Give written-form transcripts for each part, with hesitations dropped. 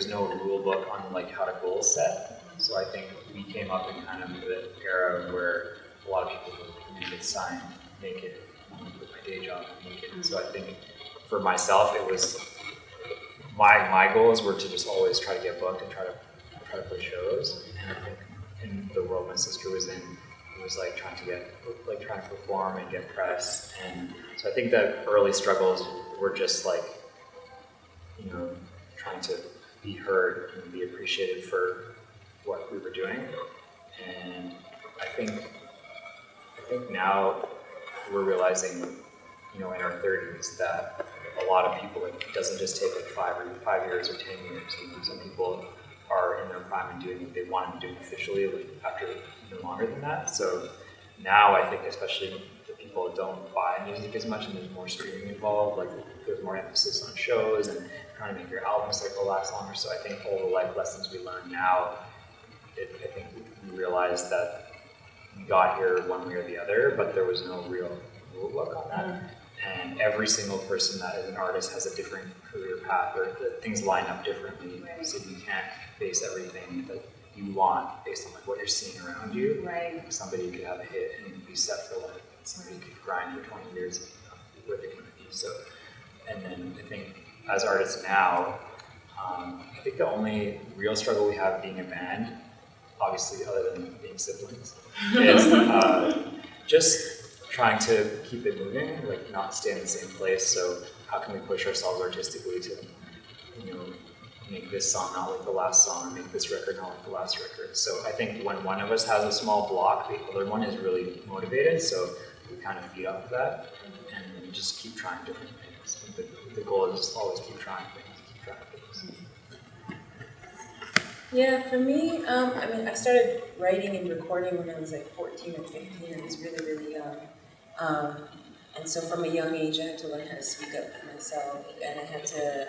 was no rule book on like how to goal set. So I think we came up in kind of the era where a lot of people would get signed, make it, with my day job, and make it. So I think for myself, it was my goals were to just always try to get booked and try to play shows. And I think in the world my sister was in, it was like trying to perform and get press. And so I think that early struggles were just like, trying to be heard and be appreciated for what we were doing. And I think now we're realizing, in our 30s that a lot of people, it doesn't just take like 5 years or 10 years. Some people are in their prime and doing what they want to be doing officially after even longer than that. So now I think especially the people don't buy music as much and there's more streaming involved, like there's more emphasis on shows and trying to make your album cycle last longer. So I think all the life lessons we learn now, I think we realized that we got here one way or the other, but there was no real rule book on that. And every single person that is an artist has a different career path, or things line up differently. Right. So you can't base everything that you want based on like what you're seeing around you. Right. Somebody could have a hit and be set for life. Somebody could grind for 20 years where they can be. So, and then I think as artists now, I think the only real struggle we have being a band, obviously other than being siblings, is just trying to keep it moving, like not stay in the same place. So how can we push ourselves artistically to, make this song not like the last song, or make this record not like the last record. So I think when one of us has a small block, the other one is really motivated. So we kind of feed off of that, and we just keep trying different things. The goal is just always keep trying things. Yeah, for me, I started writing and recording when I was like 14 or 15. I was really, really young. And so from a young age, I had to learn how to speak up for myself, and I had to,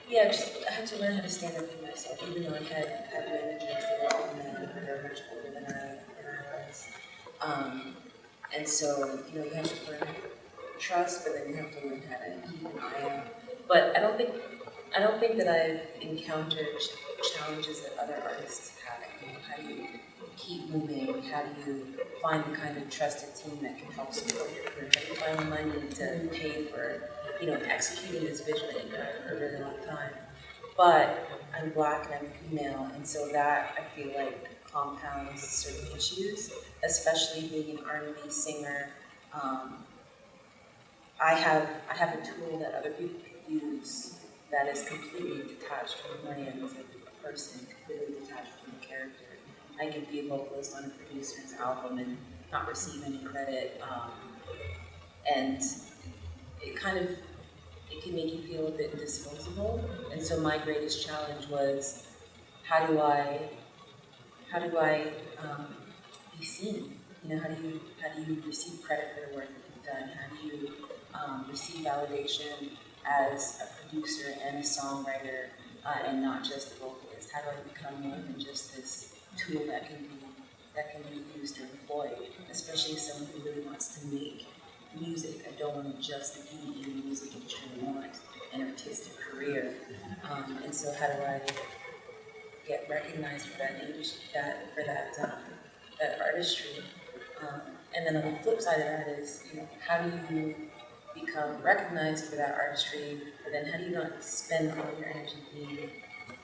I had to learn how to stand up for myself, even though I had managers that were all men, they were much older than I was. And so, you have to learn how to trust, but then you have to learn how to keep an eye out. But I don't think that I've encountered challenges that other artists have. How do you keep moving? How do you find the kind of trusted team that can help support your career? How do you find the money to pay for, executing this vision that you've done for a really long time? But I'm Black and I'm female, and so that I feel like compounds certain issues, especially being an R&B singer. I have a tool that other people can use that is completely detached from who I am as a person, completely detached from the character. I can be a vocalist on a producer's album and not receive any credit, and it can make you feel a bit disposable. And so my greatest challenge was, how do I be seen? How do you receive credit for the work that you've done? How do you receive validation as a producer and a songwriter, and not just a vocalist? How do I become more than just this tool that can be used or employed, especially as someone who really wants to make music? I don't want to just be in the music industry. I want an artistic career. And so how do I get recognized for that artistry? And then on the flip side of that is, how do you become recognized for that artistry, but then how do you not spend all your energy being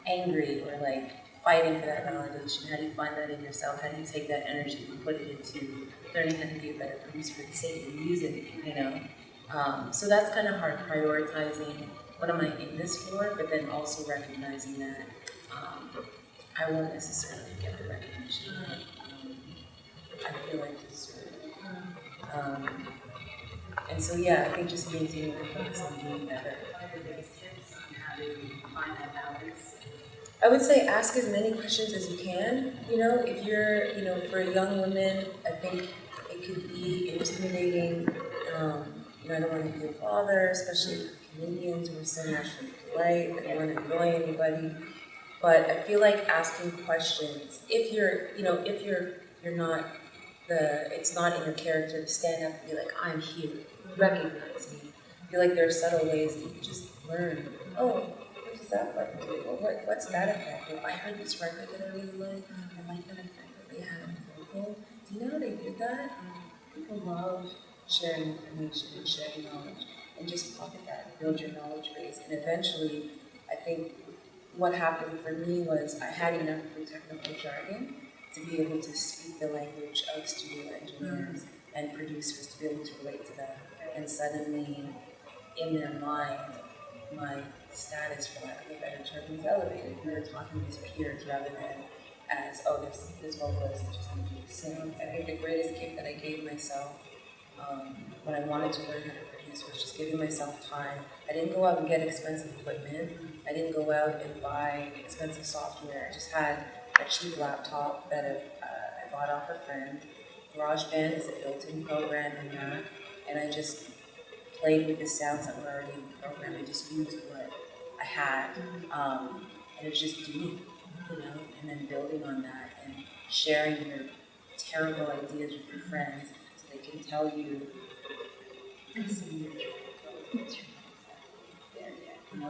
angry or like fighting for that validation? How do you find that in yourself? How do you take that energy and put it into learning how to be a better producer for the sake of music, So that's kind of hard, prioritizing what am I in this for, but then also recognizing that I won't necessarily get the recognition that I feel like deserve. And so, I think just maintaining the focus on doing better. What are your biggest tips on how to find that balance? I would say ask as many questions as you can. If you're, for a young woman, I think it could be intimidating. I don't want to be a father, especially Canadians who are so naturally polite. I don't want to annoy anybody. But I feel like asking questions, if you're not it's not in your character to stand up and be like, I'm here, recognize me. I feel like there are subtle ways that you can just learn. Oh, that like? What's that effect? Or I heard this record that I really like. I like that effect that they had on the vocal. Do you know how they did that? People love sharing information and sharing knowledge, and just pocket that, build your knowledge base, and eventually, I think what happened for me was I had enough of the technical jargon to be able to speak the language of studio engineers and producers to be able to relate to that. And suddenly, in their mind, my status, for lack of a better term, was elevated. We were talking as peers rather than as, oh, this vocalist is just going to do the same. I think the greatest gift that I gave myself when I wanted to learn how to produce was just giving myself time. I didn't go out and get expensive equipment. I didn't go out and buy expensive software. I just had a cheap laptop that I bought off a friend. GarageBand is a built-in program in Mac, and I just played with the sounds that were already in the program. I just used what I had, and it was just doing, and then building on that and sharing your terrible ideas with your friends so they can tell you.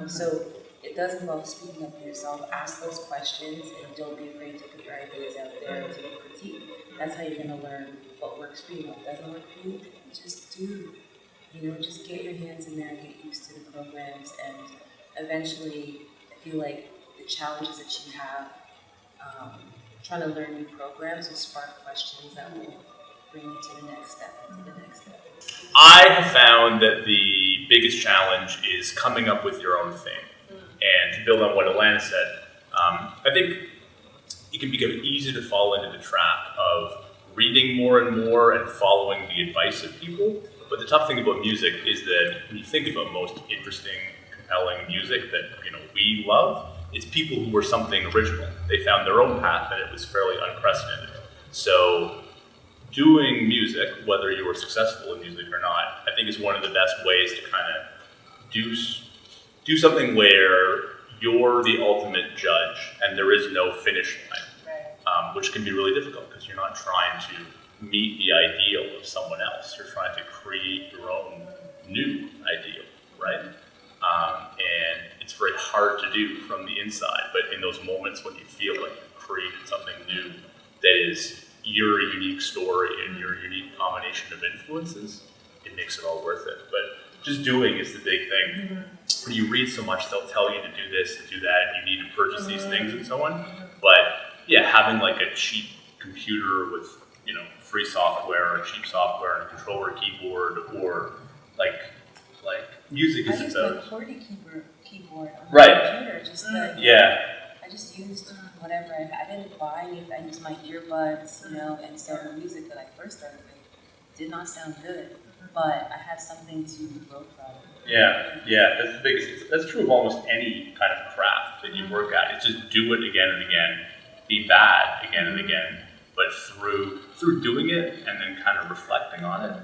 So it does involve speaking up for yourself. Ask those questions and don't be afraid to put your ideas out there and to be critique. That's how you're going to learn what works for you, what doesn't work for you. Just do. Just get your hands in there and get used to the programs, and eventually, I feel like the challenges that you have trying to learn new programs will spark questions that will bring you to the next step, and to the next step. I have found that the biggest challenge is coming up with your own thing. And to build on what Alanna said, I think it can become easy to fall into the trap of reading more and more and following the advice of people. But the tough thing about music is that when you think about most interesting, compelling music that we love, it's people who were something original. They found their own path and it was fairly unprecedented. So doing music, whether you are successful in music or not, I think is one of the best ways to kind of do something where you're the ultimate judge and there is no finish line, which can be really difficult because you're not trying to meet the ideal of someone else. You're trying to create your own new ideal, right? And it's very hard to do from the inside, but in those moments when you feel like you've created something new that is your unique story and your unique combination of influences, it makes it all worth it. But just doing is the big thing. When you read so much, they'll tell you to do this, to do that, you need to purchase these things and so on. But yeah, having like a cheap computer with free software or cheap software and a controller keyboard, or like music is about. I used my QWERTY keyboard on my Right. computer, just I just used whatever I didn't buy anything. I used my earbuds, and so the music that I first started with did not sound good, but I had something to grow from. Yeah, that's the biggest. That's true of almost any kind of craft that you work at. It's just do it again and again, be bad again and again, but through doing it and then kind of reflecting on it,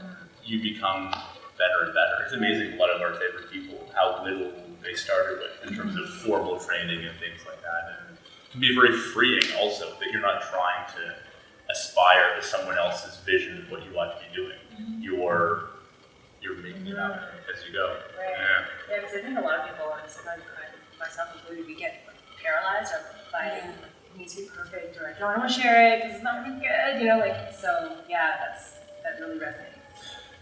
you become better and better. It's amazing, a lot of our favorite people, how little they started with in terms of formal training and things like that. And it can be very freeing also that you're not trying to aspire to someone else's vision of what you want to be doing. You're making it up as you go. Right. Yeah, because I think a lot of people, and sometimes myself included, we get paralyzed by it needs to be perfect, or I don't want to share it because it's not really good, so yeah, that really resonates.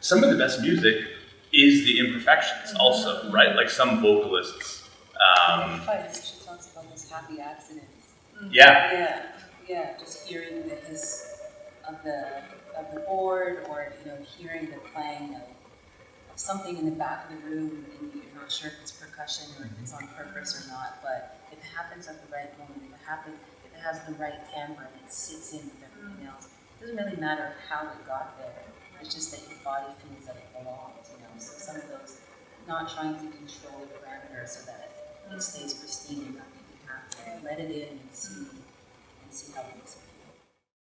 Some of the best music is the imperfections also, right? Like some vocalists. She talks about those happy accidents. Yeah. Yeah. Just hearing the hiss of the board, or hearing the playing of something in the back of the room, and you're not sure if it's percussion or if it's on purpose or not. But if it happens at the right moment, if it has the right timbre and it sits in with everything else, it doesn't really matter how it got there. It's just that your body feels that it belongs, So some of those, not trying to control the parameters so that it stays pristine and not making happen. Let it in and see how it makes it.